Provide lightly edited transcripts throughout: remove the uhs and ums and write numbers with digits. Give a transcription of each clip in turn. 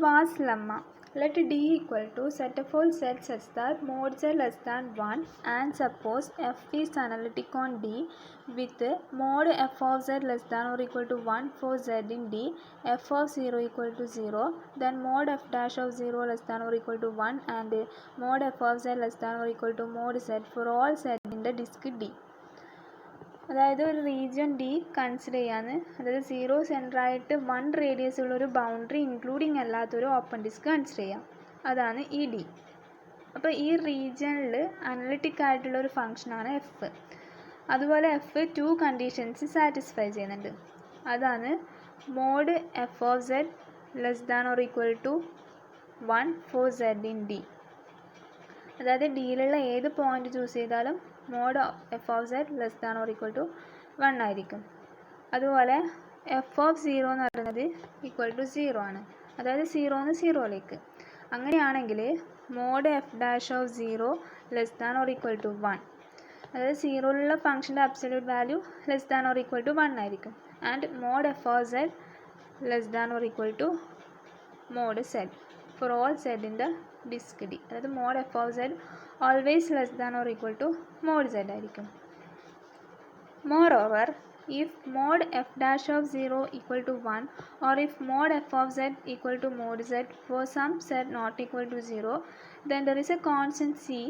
Schwarz lemma. Let D equal to set of all sets such that mod z less than 1 and suppose f is analytic on D with mod f of z less than or equal to 1 for z in D, f of 0 equal to 0, then mod f dash of 0 less than or equal to 1 and mod f of z less than or equal to mod z for all z in the disk D. അതായത് ഒരു region D consider ചെയ്യാന്ന്, അതായത് 0 സെൻറ്ററായിട്ട് 1 radius ഉള്ളൊരു boundary including അല്ലാത്തൊരു open disk consider ചെയ്യാം. അതാണ് ഈ D. അപ്പോൾ ഈ റീജിയനിൽ അനലിറ്റിക് ആയിട്ടുള്ള ഒരു ഫംഗ്ഷനാണ് എഫ്. അതുപോലെ എഫ് 2 കണ്ടീഷൻസ് സാറ്റിസ്ഫൈ ചെയ്യുന്നുണ്ട്. അതാണ് mod f of z less than or equal to 1 for z in d. അതായത് ഡിയിലുള്ള ഏത് പോയിന്റ് ചൂസ് ചെയ്താലും mod f of z less than or equal to 1 ആയിരിക്കും. അതുപോലെ എഫ് ഓഫ് 0 എന്ന് പറയുന്നത് ഈക്വൽ ടു 0 ആണ്, അതായത് 0 0ലേക്ക്. അങ്ങനെയാണെങ്കിൽ mod f dash of 0 less than or equal to 1, അതായത് 0ലുള്ള ഫംഗ്ഷൻ്റെ absolute value less than or equal to 1 ആയിരിക്കും. And mod f of z less than or equal to mod z for all z in the disc D. അതായത് mod f of z always less than or equal to mod z ആയിരിക്കും. Moreover, if mod f dash of 0 equal to 1 or if mod f of z equal to mod z for some z not equal to 0, then there is a constant c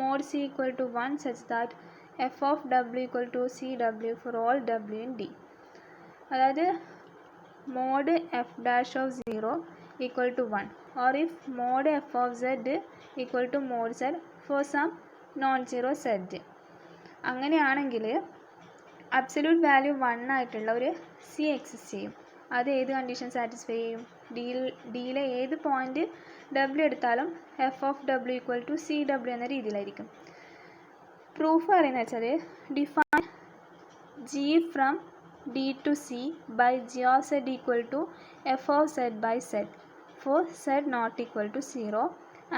mod c equal to 1 such that f of w equal to cw for all w in d. അതായത് mod f dash of 0 equal to 1 or if mod f of z equal to mod z for some non zero set. അങ്ങനെയാണെങ്കിൽ absolute value 1 ആയിട്ടുള്ള ഒരു C exist ചെയ്യും. അത് ഏത് condition satisfy ചെയ്യും? ഡിയിലെ ഏത് പോയിന്റ് ഡബ്ല്യു എടുത്താലും F of W equal to C W എന്ന രീതിയിലായിരിക്കും. പ്രൂഫ് പറയുന്നത് വെച്ചാൽ define G from D to C by G of Z equal to F of Z by Z for Z not equal to 0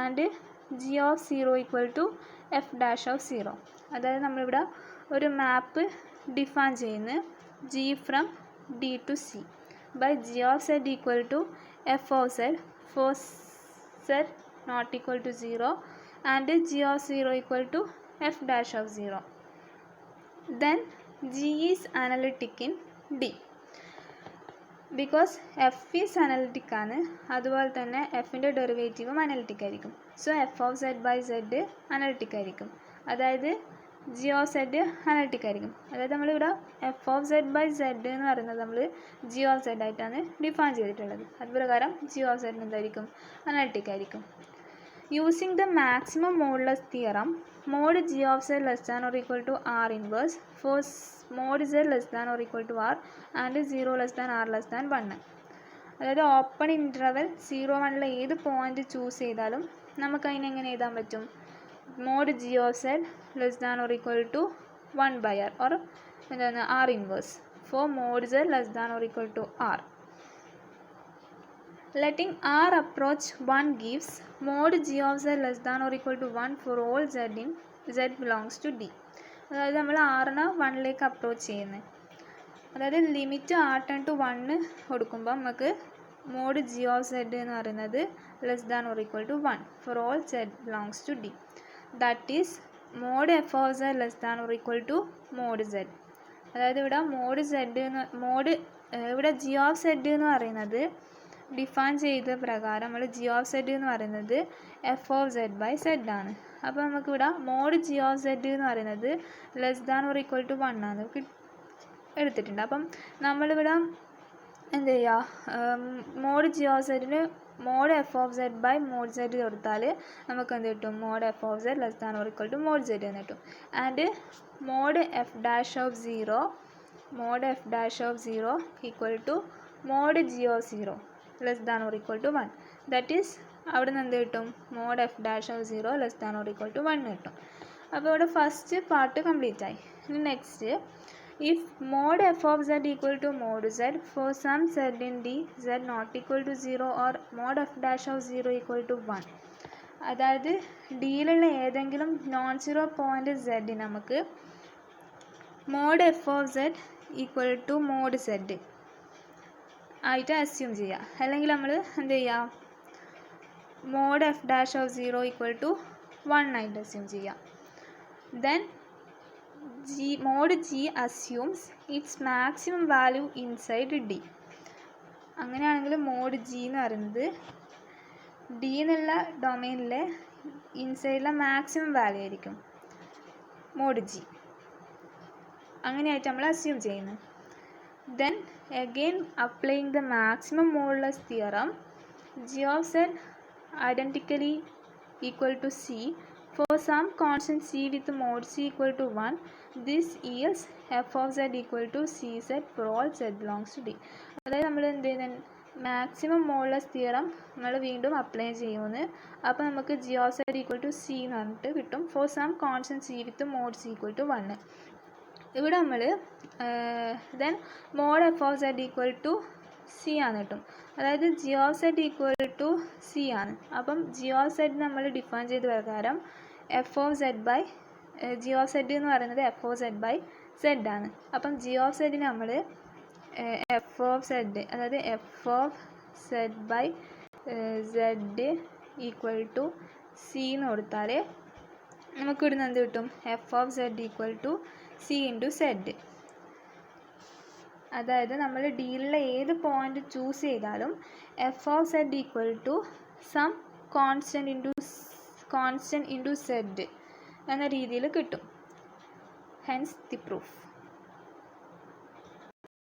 and G of 0 equal to F dash of 0. അതായത് നമ്മളിവിടെ ഒരു map define ചെയ്യുന്നു, G from D to C by G of Z equal to F of z for Z not equal to 0 and G of 0 equal to F dash of 0. Then g is analytic in d because f is analytic ആണ്, അതുപോലെ തന്നെ എഫിൻ്റെ ഡെറിവേറ്റീവും analytic ആയിരിക്കും. So f of Z by z analytic ആയിരിക്കും, അതായത് g of z analytic ആയിരിക്കും. അതായത് നമ്മളിവിടെ f of Z by z എന്ന് പറയുന്നത് നമ്മൾ ജി ഓഫ് സെഡ് ആയിട്ടാണ് ഡിഫൈൻ ചെയ്തിട്ടുള്ളത്. അതുപ്രകാരം ജി ഓഫ് സെഡ് എന്തായിരിക്കും? അനലിറ്റിക് ആയിരിക്കും. Using the maximum modulus theorem, mod g of z less than or equal to r inverse for mod z less than or equal to r and 0 less than r less than 1. അതായത് open interval 0-1 ഏത് point choose ചെയ്താലും നമുക്ക് അതിനെ എങ്ങനെ എഴുതാൻ പറ്റും? Mod g of z less than or equal to 1 by r or എന്താണ് r inverse for mod z less than or equal to r. Letting r approach 1 gives mod g of z less than or equal to 1 for all z in z belongs to d. അതായത് നമ്മൾ ആറിനെ 1ലേക്ക് approach ചെയ്യുന്നത്, അതായത് limit r ten to 1 കൊടുക്കുമ്പോൾ നമുക്ക് mode g of z എന്ന് പറയുന്നത് less than or equal to 1 for all z belongs to d. That is mod f of z less than or equal to mod z. അതായത് ഇവിടെ mod z ഇവിടെ g of z എന്ന് പറയുന്നത് define ചെയ്ത പ്രകാരം നമ്മൾ ജി ഓഫ് സെഡ് എന്ന് പറയുന്നത് f of Z by z ആണ്. അപ്പോൾ നമുക്കിവിടെ മോഡ് ജി ഓഫ് സെഡ് എന്ന് പറയുന്നത് less than or equal to 1 ആണ് എടുത്തിട്ടുണ്ട്. അപ്പം നമ്മളിവിടെ എന്ത് ചെയ്യുക? മോഡ് ജി ഓഫ് സെഡിന് mod f of Z by mod z കൊടുത്താൽ നമുക്ക് എന്ത് കിട്ടും? Mod f of z less than or equal to mod z എന്ന് കിട്ടും. And mod f dash of 0 equal to mod g of 0 less than or equal to 1. That is അവിടെ നിന്ന് എന്ത് കിട്ടും? Mod f dash of 0 less than or equal to 1 കിട്ടും. അപ്പോൾ ഇവിടെ first part complete ആയി. ഇനി next, if mod f of Z equal to mod z for some z in d z not equal to 0 or mod f dash of 0 equal to 1. അതായത് ഡിയിലുള്ള ഏതെങ്കിലും non zero point z നമുക്ക് mod f of Z equal to mod z ആയിട്ട് assume ചെയ്യുക. അല്ലെങ്കിൽ നമ്മൾ എന്ത് ചെയ്യുക? Mod f dash of 0 equal to 1 ആയിട്ട് അസ്യൂം ചെയ്യാം. Then mod g assumes its maximum value inside D. അങ്ങനെയാണെങ്കിൽ മോഡ് ജി എന്ന് പറയുന്നത് ഡി എന്നുള്ള ഡൊമൈനിലെ ഇൻസൈഡിലെ മാക്സിമം വാല്യൂ ആയിരിക്കും മോഡ് ജി. അങ്ങനെയായിട്ട് നമ്മൾ അസ്യൂം ചെയ്യുന്നു. Then again applying the maximum modulus theorem, g of z identically equal to c for some constant c with mod c equal to 1, this yields f of z equal to cz for all z belongs to d. അതായത് നമ്മൾ എന്ത് ചെയ്യുന്നത്, maximum modulus theorem നമ്മൾ വീണ്ടും apply ചെയ്യുന്നത്. അപ്പോൾ നമുക്ക് g of Z equal to c എന്ന് പറഞ്ഞിട്ട് കിട്ടും for some constant c with mod c equal to 1. ഇവിടെ നമ്മൾ then mod f of Z equal to c ആണ് കിട്ടും. അതായത് g of Z equal to c ആണ്. അപ്പം ജി ഓഫ് സെഡ് നമ്മൾ ഡിഫൈൻ ചെയ്ത പ്രകാരം f of Z by G of z എന്ന് പറയുന്നത് f of Z by z ആണ്. അപ്പം ജി ഓഫ് സെഡിന് നമ്മൾ എഫ് ഓഫ് സെഡ്, അതായത് f of Z by z equal to c എന്ന് കൊടുത്താൽ നമുക്ക് ഇവിടുന്ന് എന്ത് കിട്ടും, f of Z equal to c into z. അതായത് നമ്മൾ ഡിയിലുള്ള ഏത് പോയിന്റ് ചൂസ് ചെയ്താലും f of Z equal to some constant into z എന്ന രീതിയിൽ കിട്ടും. Hence the proof.